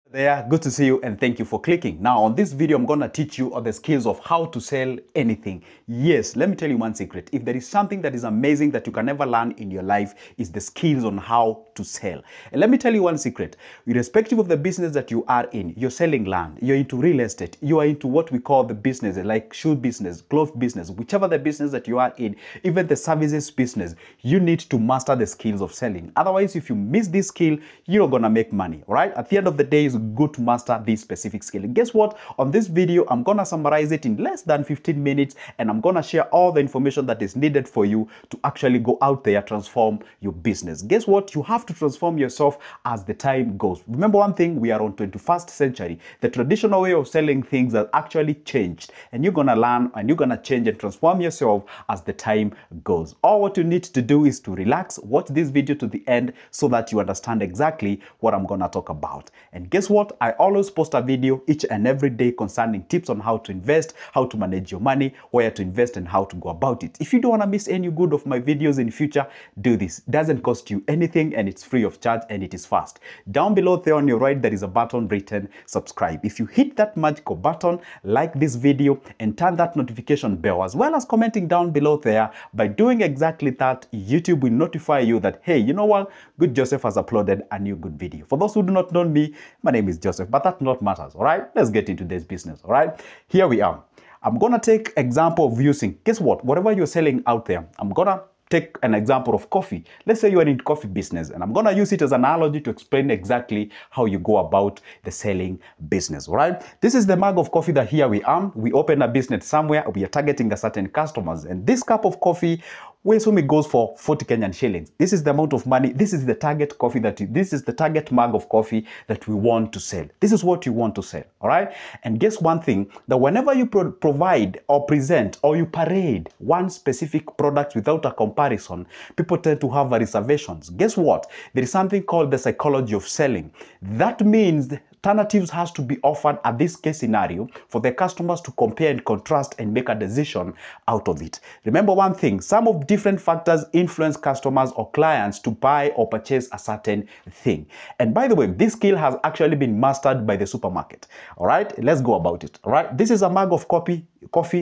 There, good to see you and thank you for clicking. Now on this video, I'm going to teach you the skills of how to sell anything. Yes, let me tell you one secret. If there is something that is amazing that you can never learn in your life, is the skills on how to sell. And let me tell you one secret. Irrespective of the business that you are in, you're selling land, you're into real estate, you are into what we call the business, like shoe business, glove business, whichever the business that you are in, even the services business, you need to master the skills of selling. Otherwise, if you miss this skill, you're not going to make money, all right? At the end of the day, it's good to master this specific skill. And guess what? On this video, I'm going to summarize it in less than 15 minutes, and I'm going to share all the information that is needed for you to actually go out there, transform your business. Guess what? You have to transform yourself as the time goes. Remember one thing, we are on 21st century. The traditional way of selling things has actually changed, and you're going to learn and you're going to change and transform yourself as the time goes. All what you need to do is to relax, watch this video to the end so that you understand exactly what I'm going to talk about. And guess what? I always post a video each and every day concerning tips on how to invest, how to manage your money, where to invest, and how to go about it. If you don't want to miss any good of my videos in future, do this. It doesn't cost you anything and it's free of charge and it is fast. Down below there on your right, there is a button written subscribe. If you hit that magical button, like this video and turn that notification bell, as well as commenting down below there, by doing exactly that, YouTube will notify you that, hey, you know what? Good Joseph has uploaded a new good video. For those who do not know me, my name is Joseph, but that not matters, all right? Let's get into this business, all right? Here we are. I'm going to take example of using, guess what? Whatever you're selling out there, I'm going to take an example of coffee. Let's say you are in coffee business, and I'm going to use it as an analogy to explain exactly how you go about the selling business, all right? This is the mug of coffee that here we are. We open a business somewhere. We are targeting a certain customers, and this cup of coffee, we assume it goes for 40 Kenyan shillings. This is the amount of money. This is the target coffee this is the target mug of coffee that we want to sell. This is what you want to sell, all right? And guess one thing, that whenever you provide or present or you parade one specific product without a comparison, people tend to have reservations. Guess what? There is something called the psychology of selling. That means alternatives has to be offered at this case scenario for the customers to compare and contrast and make a decision out of it. Remember one thing, some of different factors influence customers or clients to buy or purchase a certain thing. And by the way, this skill has actually been mastered by the supermarket. All right, let's go about it. All right, this is a mug of coffee.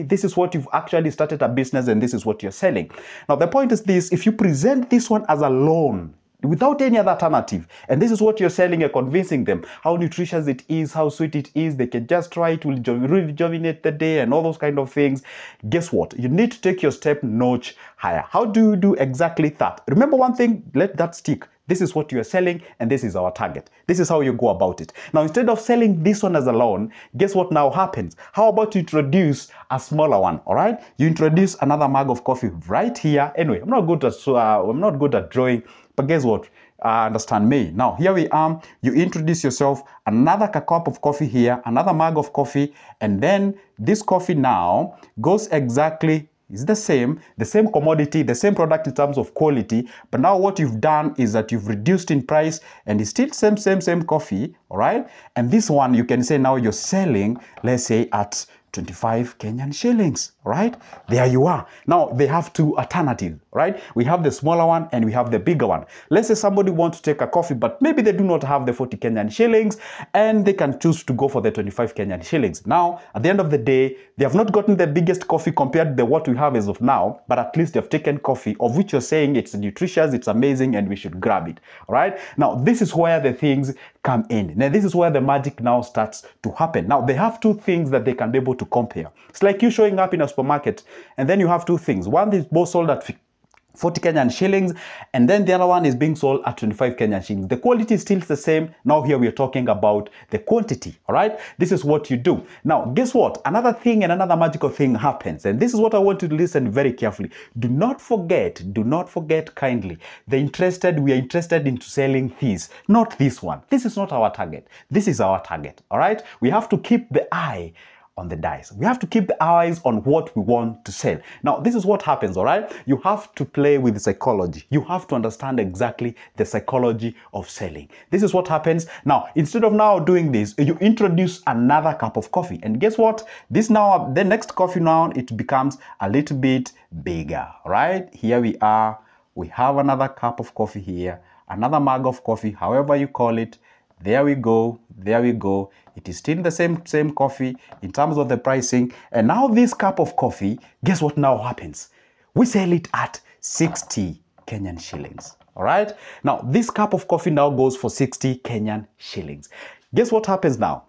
This is what you've actually started a business, and this is what you're selling. Now the point is this: if you present this one as a loan without any other alternative, and this is what you're selling, you're convincing them how nutritious it is, how sweet it is, they can just try it, will rejuvenate the day and all those kind of things. Guess what? You need to take your step notch higher. How do you do exactly that? Remember one thing, let that stick. This is what you are selling, and this is our target. This is how you go about it. Now, instead of selling this one as a loan, guess what now happens? How about you introduce a smaller one, all right? You introduce another mug of coffee right here. Anyway, I'm not good at drawing, but guess what? Understand me. Now, here we are. You introduce yourself, another cup of coffee here, another mug of coffee, and then this coffee now goes exactly, it's the same commodity, the same product in terms of quality, but now what you've done is that you've reduced in price, and it's still same coffee, all right? And this one, you can say now you're selling, let's say at 25 Kenyan shillings, right? There you are. Now they have two alternatives, right? We have the smaller one and we have the bigger one. Let's say somebody wants to take a coffee, but maybe they do not have the 40 Kenyan shillings, and they can choose to go for the 25 Kenyan shillings. Now, at the end of the day, they have not gotten the biggest coffee compared to what we have as of now, but at least they've taken coffee of which you're saying it's nutritious, it's amazing, and we should grab it, all right? Now, this is where the things come in. Now, this is where the magic now starts to happen. Now, they have two things that they can be able to compare. It's like you showing up in a supermarket, and then you have two things. One is both sold at 40 Kenyan shillings, and then the other one is being sold at 25 Kenyan shillings. The quality is still the same. Now here we are talking about the quantity, all right? This is what you do. Now, guess what? Another thing and another magical thing happens, and this is what I want you to listen very carefully. Do not forget kindly, we are interested in selling this, not this one. This is not our target. This is our target, all right? We have to keep the eye on the dice. We have to keep the eyes on what we want to sell. Now, this is what happens, all right? You have to play with psychology. You have to understand exactly the psychology of selling. This is what happens. Now, instead of now doing this, you introduce another cup of coffee. And guess what? This now, the next coffee now, it becomes a little bit bigger, right? Here we are. We have another cup of coffee here, another mug of coffee, however you call it. There we go. There we go. It is still the same coffee in terms of the pricing. And now this cup of coffee, guess what now happens? We sell it at 60 Kenyan shillings. All right. Now this cup of coffee now goes for 60 Kenyan shillings. Guess what happens now?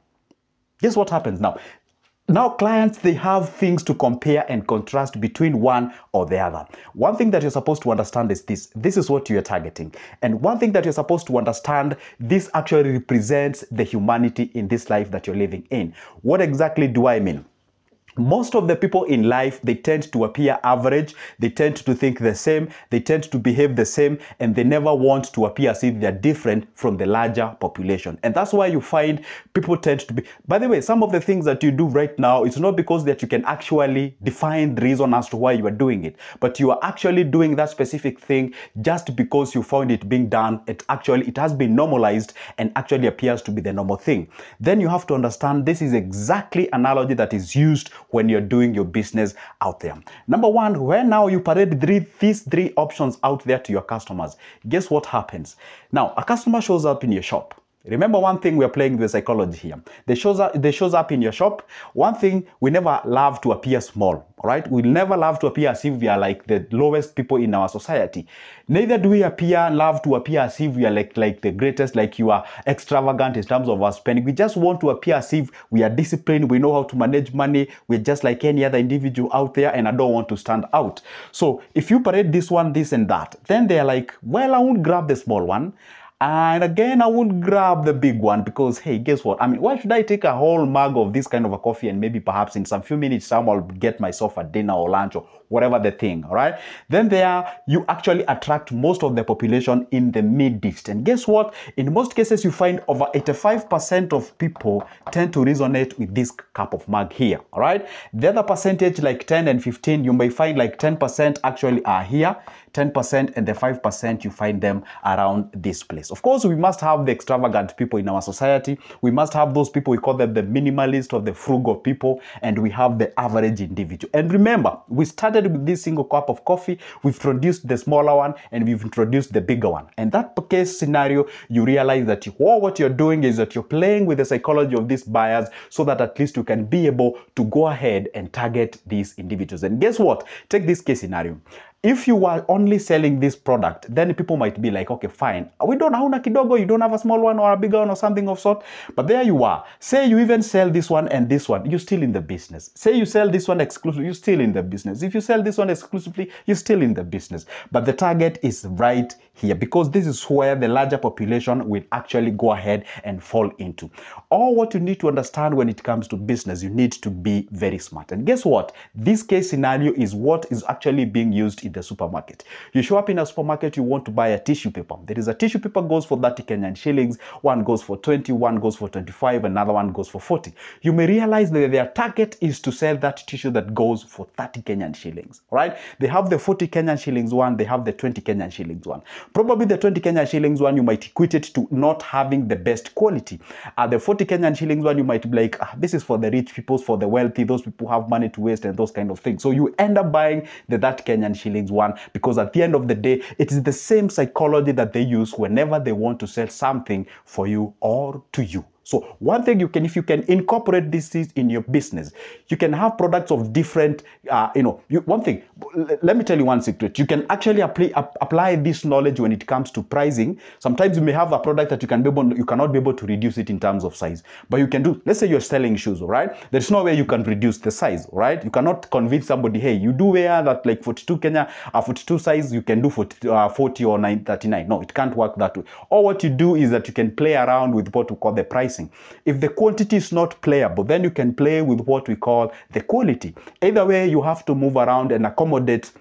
Guess what happens now? Now clients, they have things to compare and contrast between one or the other. One thing that you're supposed to understand is this. This is what you're targeting. And one thing that you're supposed to understand, this actually represents the humanity in this life that you're living in. What exactly do I mean? Most of the people in life, they tend to appear average, they tend to think the same, they tend to behave the same, and they never want to appear as if they're different from the larger population. And that's why you find people tend to be, by the way, some of the things that you do right now, it's not because that you can actually define the reason as to why you are doing it, but you are actually doing that specific thing just because you found it being done. It has been normalized and actually appears to be the normal thing. Then you have to understand this is exactly analogy that is used when you're doing your business out there. Number one, when now you parade these three options out there to your customers, guess what happens? Now, a customer shows up in your shop. Remember one thing, we're playing with psychology here. They shows up in your shop. One thing, we never love to appear small, right? We never love to appear as if we are like the lowest people in our society. Neither do we love to appear as if we are like the greatest, like you are extravagant in terms of our spending. We just want to appear as if we are disciplined, we know how to manage money, we're just like any other individual out there, and I don't want to stand out. So if you parade this one, this and that, then they're like, well, I won't grab the small one. And again, I would grab the big one because, hey, guess what? I mean, why should I take a whole mug of this kind of a coffee and maybe perhaps in some few minutes time I'll get myself a dinner or lunch or whatever the thing, all right? Then you actually attract most of the population in the mid-east. And guess what? In most cases, you find over 85% of people tend to resonate with this cup of mug here, all right? The other percentage, like 10 and 15, you may find like 10% actually are here, 10%, and the 5% you find them around this place. Of course, we must have the extravagant people in our society. We must have those people, we call them the minimalist or the frugal people, and we have the average individual. And remember, we started with this single cup of coffee, we've introduced the smaller one, and we've introduced the bigger one. And that case scenario, you realize that what you're doing is that you're playing with the psychology of these buyers so that at least you can be able to go ahead and target these individuals. And guess what? Take this case scenario. If you are only selling this product, then people might be like, okay, fine. We don't hauna kidogo, you don't have a small one or a bigger one or something of sort. But there you are. Say you even sell this one and this one, you're still in the business. Say you sell this one exclusively, you're still in the business. If you sell this one exclusively, you're still in the business. But the target is right here because this is where the larger population will actually go ahead and fall into. All what you need to understand when it comes to business, you need to be very smart. And guess what? This case scenario is what is actually being used in the supermarket. You show up in a supermarket, you want to buy a tissue paper. There is a tissue paper goes for 30 Kenyan shillings, one goes for 20, one goes for 25, another one goes for 40. You may realize that their target is to sell that tissue that goes for 30 Kenyan shillings, right? They have the 40 Kenyan shillings one, they have the 20 Kenyan shillings one. Probably the 20 Kenyan shillings one, you might equate it to not having the best quality. The 40 Kenyan shillings one, you might be like, this is for the rich people, for the wealthy, those people have money to waste and those kind of things. So you end up buying the 30 Kenyan shillings one because at the end of the day, it is the same psychology that they use whenever they want to sell something for you or to you. So one thing you can, if you can incorporate this in your business, you can have products of different, one thing, let me tell you one secret. You can actually apply this knowledge when it comes to pricing. Sometimes you may have a product that you cannot be able to reduce it in terms of size, but you can do, let's say you're selling shoes, all right? There's no way you can reduce the size, all right? You cannot convince somebody, hey, you do wear that like 42 42 size, you can do 40 or 39. No, it can't work that way. Or what you do is that you can play around with what we call the pricing. If the quantity is not playable, then you can play with what we call the quality. Either way, you have to move around and accommodate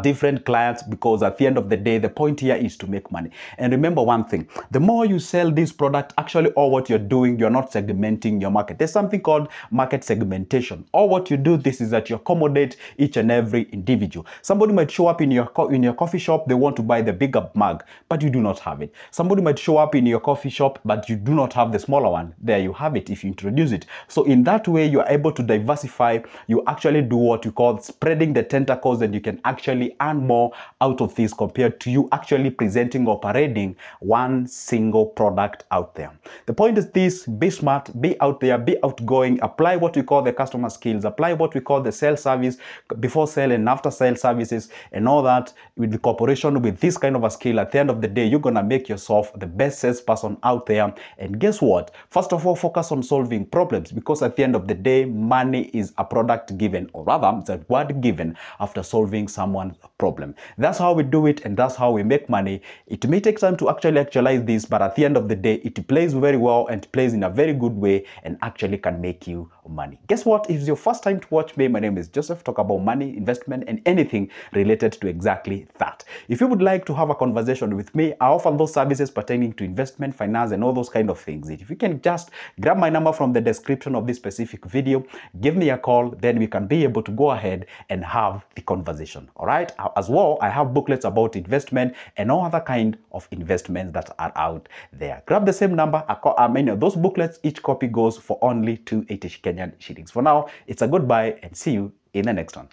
different clients because at the end of the day, the point here is to make money. And remember one thing, the more you sell this product, actually all what you're doing, you're not segmenting your market. There's something called market segmentation. All what you do this is that you accommodate each and every individual. Somebody might show up in your coffee shop, they want to buy the bigger mug, but you do not have it. Somebody might show up in your coffee shop, but you do not have the smaller one. There you have it if you introduce it. So in that way, you are able to diversify. You actually do what you call spreading the tentacles, and you can actually actually earn more out of this compared to you actually presenting or parading one single product out there. The point is this: be smart, be out there, be outgoing, apply what we call the customer skills, apply what we call the sales service, before sale and after sale services, and all that with the corporation with this kind of a skill. At the end of the day, you're gonna make yourself the best salesperson out there. And guess what? First of all, focus on solving problems, because at the end of the day, money is a product given, or rather, it's a word given after solving someone's problem. That's how we do it, and that's how we make money. It may take time to actually actualize this, but at the end of the day, it plays very well and plays in a very good way and actually can make you money. Guess what? If it's your first time to watch me, my name is Joseph. Talk about money, investment, and anything related to exactly that. If you would like to have a conversation with me, I offer those services pertaining to investment, finance, and all those kind of things. If you can just grab my number from the description of this specific video, give me a call, then we can be able to go ahead and have the conversation. All right. As well, I have booklets about investment and all other kind of investments that are out there. Grab the same number. Those booklets, each copy goes for only 280 Kenyan shillings. For now, it's a goodbye and see you in the next one.